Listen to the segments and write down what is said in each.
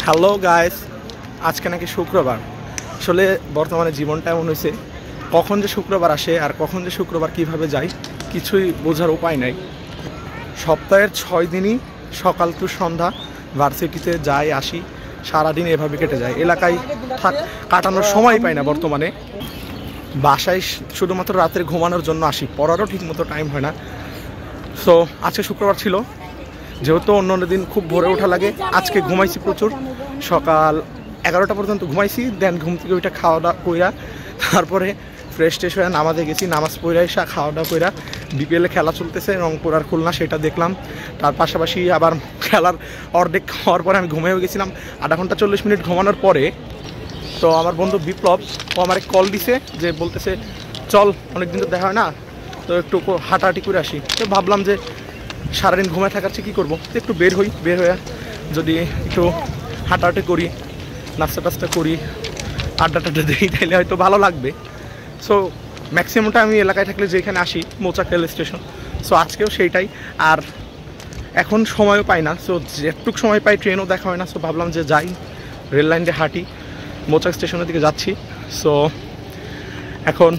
Hello guys, আজকে নাকি শুক্রবার। আসলে বর্তমানে জীবনটা এমন হয়েছে, কখন যে শুক্রবার আসে আর কখন যে শুক্রবার কিভাবে যায় কিছুই বোঝার উপায় নাই। সপ্তাহের 6 দিনই সকাল টু সন্ধ্যা ভার্সিটিতে যাই আসি, সারাদিন এভাবে কেটে যায়। এলাকায় কাটানোর সময় পাই না বর্তমানে। বাসায় শুধুমাত্র রাতের ঘুমানোর জন্য আসি, পড়ারও ঠিকমতো টাইম হয় না। সো আজকে শুক্রবার ছিল, যেহেতু অন্য দিন খুব ভোরে ওঠা লাগে, আজকে ঘুমাইছি প্রচুর। সকাল 11টা পর্যন্ত ঘুমাইছি, দেন ঘুম থেকে ওইটা খাওয়া দাওয়া কইরা তারপরে ফ্রেশ ট্রেশ হয়ে নামাজে গেছি। নামাজ পড়ে এসে খাওয়া দাওয়া কইরা বিপিএলে খেলা চলতেছে রংপুর আর খুলনা, সেটা দেখলাম। তার পাশাপাশি আবার খেলার অর্ধেক খাওয়ার পরে আমি ঘুমিয়ে গেছিলাম। আধা ঘন্টা 40 মিনিট ঘুমানোর পরে তো আমার বন্ধু বিপ্লব ও আমার কল দিছে, যে বলতেছে চল, অনেকদিন তো দেখা হয় না, তো একটু হাঁটাহাঁটি করে আসি। তো ভাবলাম যে সারাদিন ঘুমায় থাকার চেয়ে কী করবো, তো একটু বের হই, বের হয়ে যদি একটু হাঁটাহাঁটি করি, নাস্তা টাস্তা করি, আড্ডা টাড্ডা দিই, তাইলে হয়তো ভালো লাগবে। সো ম্যাক্সিমামটা আমি এলাকায় থাকলে যেখানে আসি মৌচাক রেল স্টেশন, সো আজকেও সেইটাই। আর এখন সময়ও পাই না, সো যেটুকু সময় পাই ট্রেনও দেখা হয় না। সো ভাবলাম যে যাই, রেল লাইন দিয়ে হাঁটি, মৌচাক স্টেশনের দিকে যাচ্ছি। সো এখন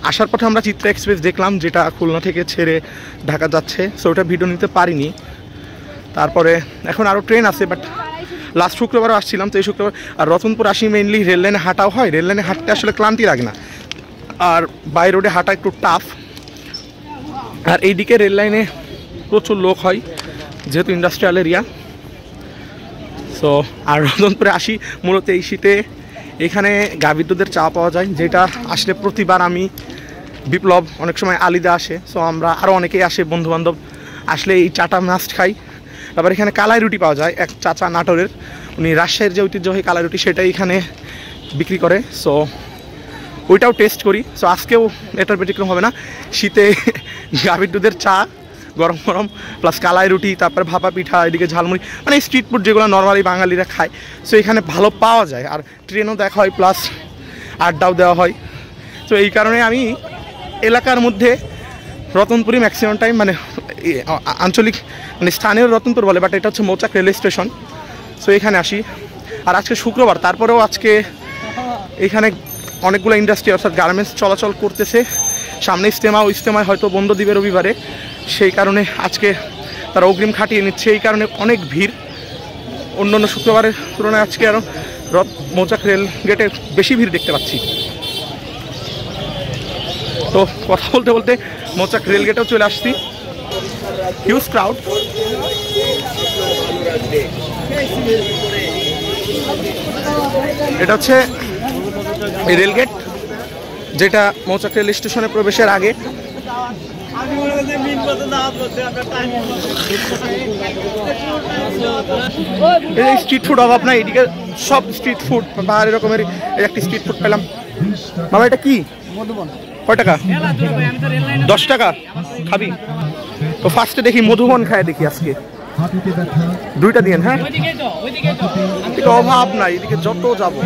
আসার পথে আমরা চিত্রা এক্সপ্রেস দেখলাম, যেটা খুলনা থেকে ছেড়ে ঢাকা যাচ্ছে। সো ওটা ভিডিও নিতে পারিনি। তারপরে এখন আরও ট্রেন আছে, বাট লাস্ট শুক্রবারও আসছিলাম, তো এই শুক্রবার। আর রতনপুর আসি মেইনলি রেল লাইনে হাঁটাও হয়, রেল লাইনে হাঁটতে আসলে ক্লান্তি লাগে না, আর বাই রোডে হাঁটা একটু টাফ। আর এইদিকে রেল লাইনে প্রচুর লোক হয়, যেহেতু ইন্ডাস্ট্রিয়াল এরিয়া। সো আর রতনপুরে আসি মূলত এই শীতে, এখানে গাভীর চা পাওয়া যায়, যেটা আসলে প্রতিবার আমি, বিপ্লব, অনেক সময় আলিদা আসে, সো আমরা আরও অনেকেই আসে বন্ধুবান্ধব আসলে এই চাটা মাস্ট খাই। তারপর এখানে কালাই রুটি পাওয়া যায়, এক চাচা নাটোরের, উনি রাজশাহীর যে ঐতিহ্যবাহী কালাই রুটি সেটাই এখানে বিক্রি করে। সো ওইটাও টেস্ট করি। সো আজকেও এটার ব্যতিক্রম হবে না, শীতে গাভীর দুধের চা গরম গরম প্লাস কালাই রুটি, তারপরে ভাপা পিঠা, এদিকে ঝালমুড়ি, মানে স্ট্রিট ফুড যেগুলো নর্মালি বাঙালিরা খায়। সো এখানে ভালো পাওয়া যায়, আর ট্রেনও দেখা হয়, প্লাস আড্ডাও দেওয়া হয়। তো এই কারণে আমি এলাকার মধ্যে রতনপুরই ম্যাক্সিমাম টাইম, মানে আঞ্চলিক মানে স্থানীয় রতনপুর বলে, বাট এটা হচ্ছে মৌচাক রেল স্টেশন। সো এখানে আসি। আর আজকে শুক্রবার, তারপরেও আজকে এখানে অনেকগুলো ইন্ডাস্ট্রি অর্থাৎ গার্মেন্টস চলাচল করতেছে। সামনে ইজতেমা, ওই ইজতেমায় হয়তো বন্ধ দিবে রবিবারে, সেই কারণে আজকে তারা অগ্রিম খাটিয়ে নিচ্ছে। এই কারণে অনেক ভিড়, অন্য অন্য শুক্রবারের তুলনায় আজকে আরও মৌচাক রেল গেটে বেশি ভিড় দেখতে পাচ্ছি। তো কথা বলতে বলতে মৌচাক রেল গেটেও চলে আসছি। Huge crowd. এটা হচ্ছে এই রেলগেট, যেটা মৌচাক রেল স্টেশনে প্রবেশের আগে। স্ট্রিট ফুড অভাব নাই এদিকে, সব স্ট্রিট ফুড, বাহারি রকমের একটি স্ট্রিট ফুড পেলাম। বাবা এটা কি, কয় টাকা? 10 টাকা। খাবি? তো ফার্স্টে দেখি মধুবন খায়, দেখি আজকে দুইটা দিন। হ্যাঁ, এটা অভাব নাই, এদিকে যত যাবো।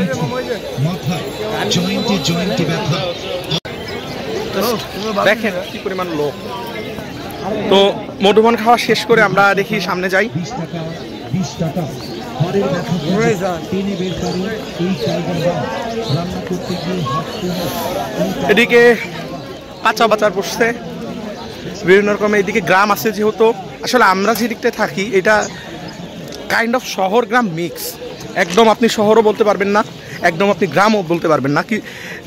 দেখেন কি পরিমাণ লোক। তো মধুবন খাওয়া শেষ করে আমরা দেখি সামনে যাই। এদিকে কাঁচা বাজার বসছে বিভিন্ন রকমের। এদিকে গ্রাম আছে, যেহেতু আসলে আমরা যে দিকটায় থাকি এটা কাইন্ড অফ শহর গ্রাম মিক্স। একদম আপনি শহরও বলতে পারবেন না, একদম আপনি গ্রামও বলতে পারবেন না। কি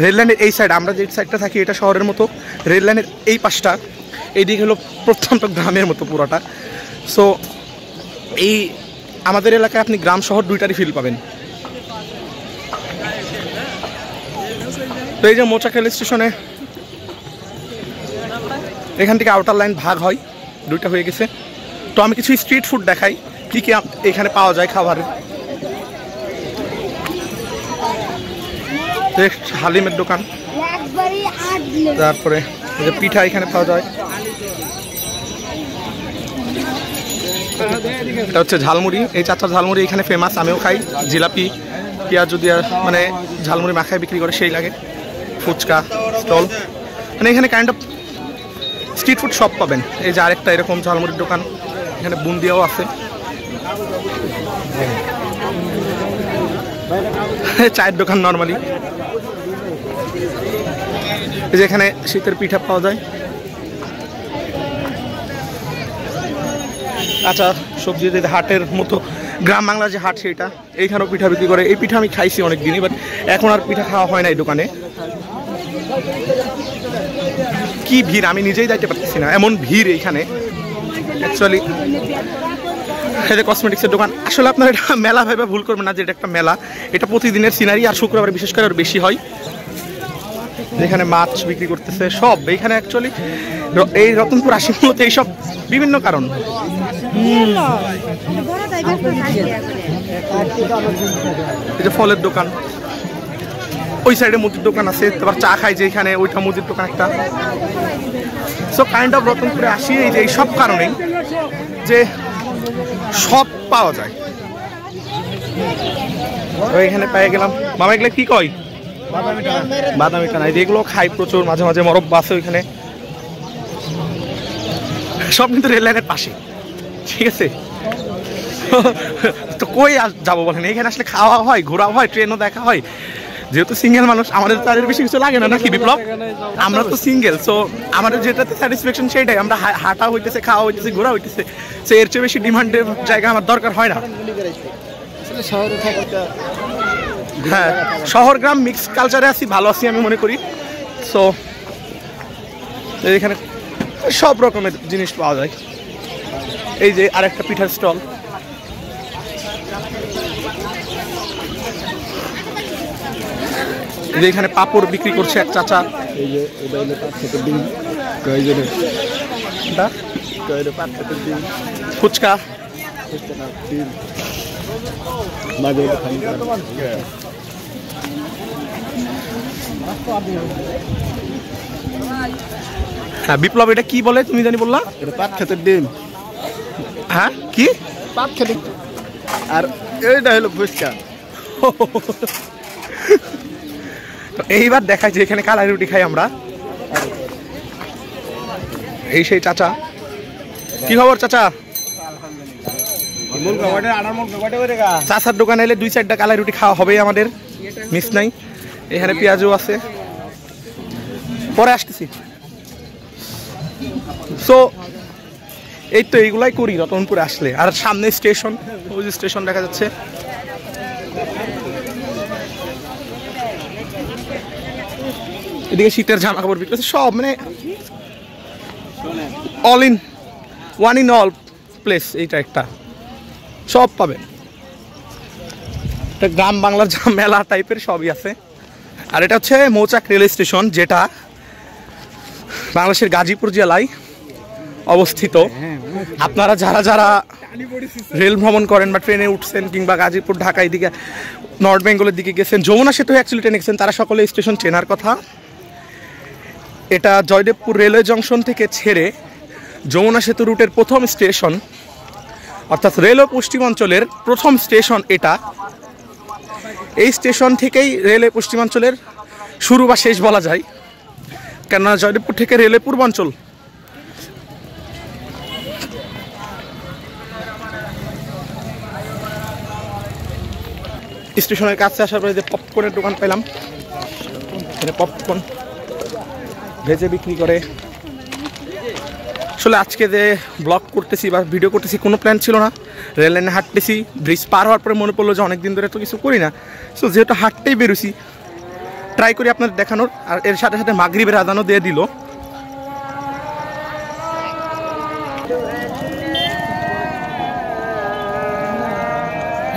রেল লাইনের এই সাইড, আমরা যে সাইডটা থাকি এটা শহরের মতো, রেল লাইনের এই পাশটা এইদিকে হলো প্রত্যন্ত গ্রামের মতো পুরোটা। সো এই আমাদের এলাকায় আপনি গ্রাম শহর দুইটারই ফিল পাবেন। তো এই যে মৌচাক রেল স্টেশনে, এখান থেকে আউটার লাইন ভাগ হয়, দুইটা হয়ে গেছে। তো আমি কিছু স্ট্রিট ফুড দেখাই, কী কী এখানে পাওয়া যায় খাবারের। হালিমের দোকান, তারপরে পিঠা এখানে পাওয়া যায়। এটা হচ্ছে ঝালমুড়ি, এই চাচার ঝালমুড়ি এখানে ফেমাস, আমিও খাই। জিলাপি, পেঁয়াজ যদি মানে ঝালমুড়ি মাখায় বিক্রি করে সেই লাগে। ফুচকা স্টল, মানে এখানে kind of street food shop পাবেন। এই যে আরেকটা এরকম ঝালমুড়ির দোকান, এখানে বুন্দিয়াও আছে। চায়ের দোকান নর্মালি। যেখানে শীতের পিঠা পাওয়া যায়, আচ্ছা সবজি হাটের মতো গ্রাম বাংলা যে হাট সেটা, এইখানেও পিঠা বিক্রি করে। এই পিঠা আমি খাইছি অনেক দিনই, বাট এখন আর পিঠা খাওয়া হয় না এই দোকানে। কি ভিড় আমি নিজেই যাইতে পারতেছি না, এমন ভিড় এইখানে অ্যাকচুয়ালি। কসমেটিক্সের দোকান, আসলে আপনার এটা মেলা ভাবে ভুল করবেন না যে এটা একটা মেলা, এটা প্রতিদিনের সিনারি, আর শুক্রবার বিশেষ করে আরো বেশি হয়। যেখানে মাছ বিক্রি করতেছে সব এইখানে অ্যাকচুয়ালি। এই রতনপুর আসি মূলত এইসব বিভিন্ন কারণ। এই যে ফলের দোকান, ওই সাইডে মুদির দোকান আছে, তারপর চা খাই যেখানে ওইটা মুদির দোকান একটা। সো কাইন্ড অফ রতনপুরে আসি এই যে এই সব কারণেই, যে সব পাওয়া যায়। এখানে পেয়ে গেলাম মামা, এগুলো কি কয়? বাদামি টানা। এগুলো খাই প্রচুর, মাঝে মাঝে মরব্বা আছে ওইখানে। সব কিন্তু রেল লাইনের পাশে, ঠিক আছে? তো কই যাবো বলেন, এখানে আসলে খাওয়া হয়, ঘোরা হয়, ট্রেনও দেখা হয়। যেহেতু সিঙ্গেল মানুষ, আমাদের তাদের বেশি কিছু লাগে না নাকি বিপ্লব? আমরা তো সিঙ্গেল, সো আমাদের যেটাতে স্যাটিসফ্যাকশন সেটাই। আমরা হাঁটা হইতেছে, খাওয়া হইতেছে, ঘোরা হইতেছে, সো এর চেয়ে বেশি ডিমান্ডের জায়গা আমার দরকার হয় না। হ্যাঁ, শহর গ্রাম মিক্স কালচারে আছি, ভালো আছি আমি মনে করি। সো এখানে সব রকমের জিনিস পাওয়া যায়। এই যে আরেকটা পিঠার স্টল, এখানে পাপড় বিক্রি করছে এক চাচা। এই যে ফুচকা, হ্যাঁ বিপ্লব এটা কি বলে তুমি জানি বললা? পাট খেতের ডিম। হ্যাঁ কি পাট খেতে, আর এইটা হলো ফুচকা। এইবার দেখাই যে এখানে কালাই রুটি খাই আমরা। এই সেই চাচা, কি খবর চাচা? চাচার দোকানে এলে 2-4টা কালাই রুটি খাওয়া হবে আমাদের, মিস নাই। এখানে পেঁয়াজও আছে, পরে আসতেছি। সো এই তো এইগুলাই করি রতনপুরে আসলে। আর সামনে স্টেশন, ওই যে স্টেশন দেখা যাচ্ছে। এদিকে শীতের জামা কাপড় বিক্রি করছে সব, মানে all in one in all place. এইটা একটা সব পাবেন, এটা গ্রাম বাংলার যা মেলা টাইপের সবই আছে। আর এটা হচ্ছে মৌচাক রেল স্টেশন, যেটা বাংলাদেশের গাজীপুর জেলায় অবস্থিত। আপনারা যারা যারা রেল ভ্রমণ করেন বা ট্রেনে উঠছেন, কিংবা গাজীপুর ঢাকা এদিকে নর্থ বেঙ্গলের দিকে গেছেন, যমুনা সেতু অ্যাকচুয়ালি ট্রেনে গেছেন, তারা সকলে স্টেশন চেনার কথা। এটা জয়দেবপুর রেলওয়ে জংশন থেকে ছেড়ে যমুনা সেতু রুটের প্রথম স্টেশন, অর্থাৎ রেলওয়ে পশ্চিমাঞ্চলের প্রথম স্টেশন এটা। এই স্টেশন থেকেই রেলওয়ে পশ্চিমাঞ্চলের শুরু বা শেষ বলা যায়, কেননা জয়দেবপুর থেকে রেলওয়ে পূর্বাঞ্চল। স্টেশনের কাছে আসার পরে যে পপকর্নের দোকান পেলাম, এখানে পপকর্ন ভেজে বিক্রি করে। আসলে আজকে যে ব্লগ করতেছি বা ভিডিও করতেছি কোনো প্ল্যান ছিল না। রেল লাইনে হাঁটতেছি, ব্রিজ পার হওয়ার পরে মনে পড়লো যে অনেকদিন ধরে তো কিছু করি না, সো যেহেতু হাঁটতেই বেরোছি ট্রাই করি আপনাদের দেখানোর। আর এর সাথে সাথে মাগরিবের আজানও দিয়ে দিল।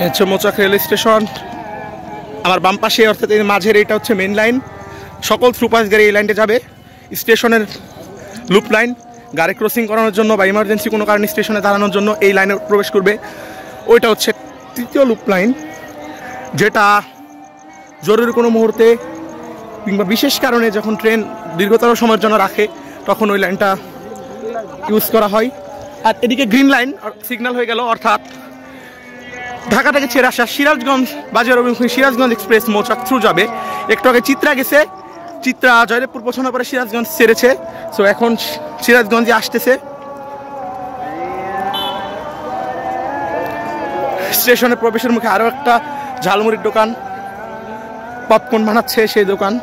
হচ্ছে মৌচাক রেল স্টেশন। আমার বাম পাশে অর্থাৎ এর মাঝের এটা হচ্ছে মেন লাইন, সকল থ্রুপাস গাড়ি এই লাইনটা যাবে। স্টেশনের লুপ লাইন, গাড়ি ক্রসিং করানোর জন্য বা ইমার্জেন্সি কোনো কারণে স্টেশনে দাঁড়ানোর জন্য এই লাইনে প্রবেশ করবে। ওইটা হচ্ছে তৃতীয় লুপ লাইন, যেটা জরুরি কোনো মুহূর্তে কিংবা বিশেষ কারণে যখন ট্রেন দীর্ঘতর সময়ের জন্য রাখে তখন ওই লাইনটা ইউজ করা হয়। আর এদিকে গ্রিন লাইন সিগন্যাল হয়ে গেল, অর্থাৎ ঢাকা থেকে ছেড়ে আসা সিরাজগঞ্জ বাজার অভিমুখী সিরাজগঞ্জ এক্সপ্রেস মৌচাক থ্রু যাবে। একটু আগে চিত্রা গেছে, চিত্রা জয়দেবপুর পৌঁছানোর পরে সিরাজগঞ্জ ছেড়েছে, সো এখন সিরাজগঞ্জে আসতেছে। স্টেশনে প্রবেশের মুখে আরও একটা ঝালমুড়ির দোকান, পপকর্ন বানাচ্ছে সেই দোকান।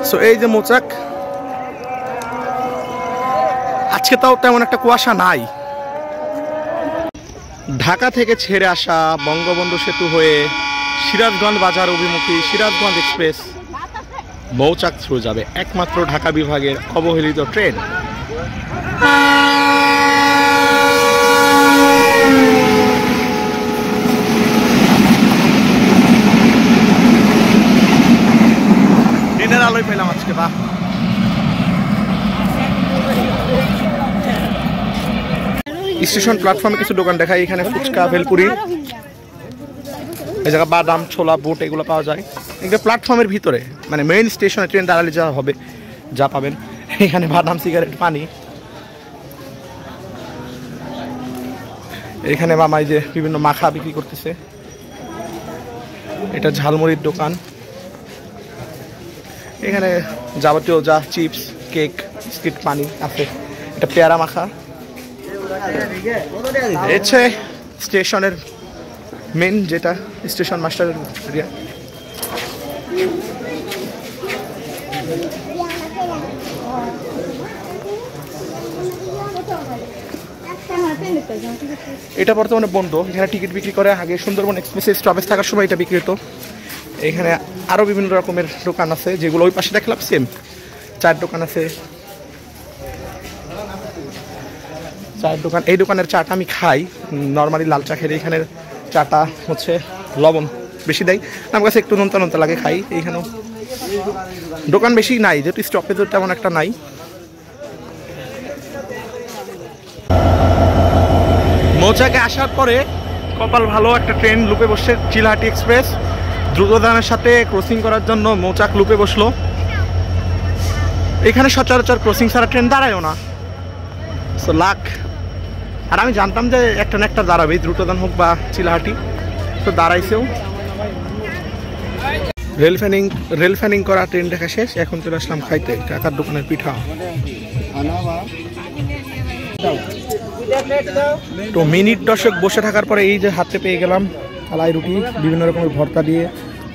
সো এই যে মৌচাক, আজকে তাও তেমন একটা কুয়াশা নাই। ঢাকা থেকে ছেড়ে আসা বঙ্গবন্ধু সেতু হয়ে সিরাজগঞ্জ বাজার অভিমুখী সিরাজগঞ্জ এক্সপ্রেস মৌচাক থ্রু যাবে, একমাত্র ঢাকা বিভাগের অবহেলিত ট্রেন। দিনের আলোয় পেলাম আজকে, বাহ। স্টেশন প্ল্যাটফর্মে কিছু দোকান দেখায়, এখানে ফুচকা, ভেলপুরি, এই জায়গা বাদাম, ছোলা, বুট এগুলো পাওয়া যায়। এগুলো প্ল্যাটফর্মের ভিতরে, মানে মেইন স্টেশনে ট্রেন দাঁড়ালে যা হবে যা পাবেন। এখানে বাদাম, সিগারেট, পানি। এখানে মামাই যে বিভিন্ন মাখা বিক্রি করতেছে। এটা ঝালমুড়ির দোকান। এখানে যাবতীয় যা চিপস, কেক, বিস্কিট, পানি আছে। এটা পেয়ারা মাখা। এছে স্টেশনের মেন, যেটা স্টেশন মাস্টারের এরিয়া। এটা বর্তমানে বন্ধ। এখানে টিকিট বিক্রি করে, আগে সুন্দরবন এক্সপ্রেসের স্টপেজ থাকার সময় এটা বিক্রি হতো। এখানে আরও বিভিন্ন রকমের দোকান আছে, যেগুলো ওই পাশে দেখলাম সেম। চায়ের দোকান আছে, চায়ের দোকান। এই দোকানের চাটা আমি খাই নর্মালি, লাল চা খেলে। এখানের চাটা হচ্ছে লবণ বেশি দেয়, আমার কাছে একটু নোনতা নোনতা লাগে, খাই। এইখানেও দোকান বেশি নাই, যেহেতু স্টপেজও তেমন একটা নাই। মৌচাকে আসার পরে কপাল ভালো, একটা ট্রেন লুপে বসছে, চিলাহাটি এক্সপ্রেস। দ্রুতদানের সাথে ক্রসিং করার জন্য মৌচাক লুপে বসলো। এখানে সচরাচর ক্রসিং ছাড়া ট্রেন দাঁড়ায়ও না, সো লাক। আর আমি জানতাম যে একটা না একটা দাঁড়াবে, দ্রুতদান হোক বা চিলাহাটি, তো দাঁড়াইছেও। রেল ফ্যানিং করা ট্রেন দেখা শেষ, এখন চলে আসলাম খাইতে কাকার দোকানের পিঠা। তো মিনিট 10 বসে থাকার পরে এই যে হাতে পেয়ে গেলাম কালাই রুটি, বিভিন্ন রকমের ভর্তা দিয়ে,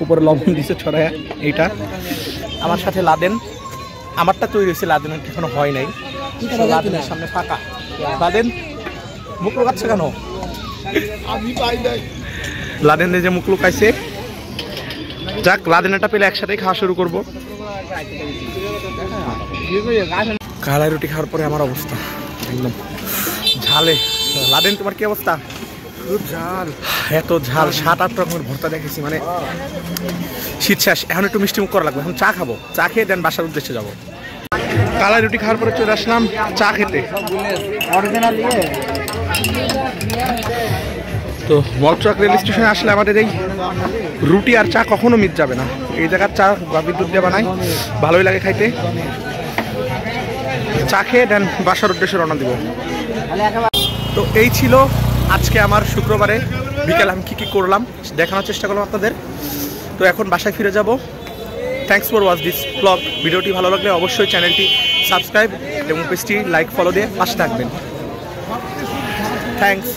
উপরে লবণ দিছে ছড়ায়। এইটা আমার সাথে লাদেন, আমারটা তৈরি হয়েছে, লাদেনের এখনো হয় নাই। লাদেনের সামনে ফাঁকা। লাদেন মুখ লুকাচ্ছে কেন? লাদেন যে মুখ লুকাইছে। যাক, লাদেনটা পেলে একসাথেই খাওয়া শুরু করবো। কালাই রুটি খাওয়ার পরে আমার অবস্থা একদম ঝালে। লাদেন, তোমার কি অবস্থা? খুব ঝাল, এত ঝাল। 7-8 রকমের ভর্তা দেখেছি, মানে শীত শেষ। এখন একটু মিষ্টি মুখ করা লাগবে। এখন চা খাবো, চা খেয়ে দেন বাসার উদ্দেশ্যে যাবো। কালাই রুটি খাওয়ার পরে চলে আসলাম চা খেতে। তো মৌচাক রেল স্টেশনে আসলে আমাদের এই রুটি আর চা কখনো মিট যাবে না। এই জায়গার চা বা বিদ্যুৎ দিয়ে বানায়, ভালোই লাগে খাইতে। চা খেয়ে দেন বাসার উদ্দেশ্যে রওনা দিব। তো এই ছিল আজকে আমার শুক্রবারে বিকেল আমি কী করলাম দেখানোর চেষ্টা করলাম আপনাদের। তো এখন বাসায় ফিরে যাব। Thanks for watch this blog. ভিডিওটি ভালো লাগলে অবশ্যই চ্যানেলটি সাবস্ক্রাইব এবং পেজটি লাইক, ফলো দিয়ে পাশে থাকবেন। থ্যাংকস।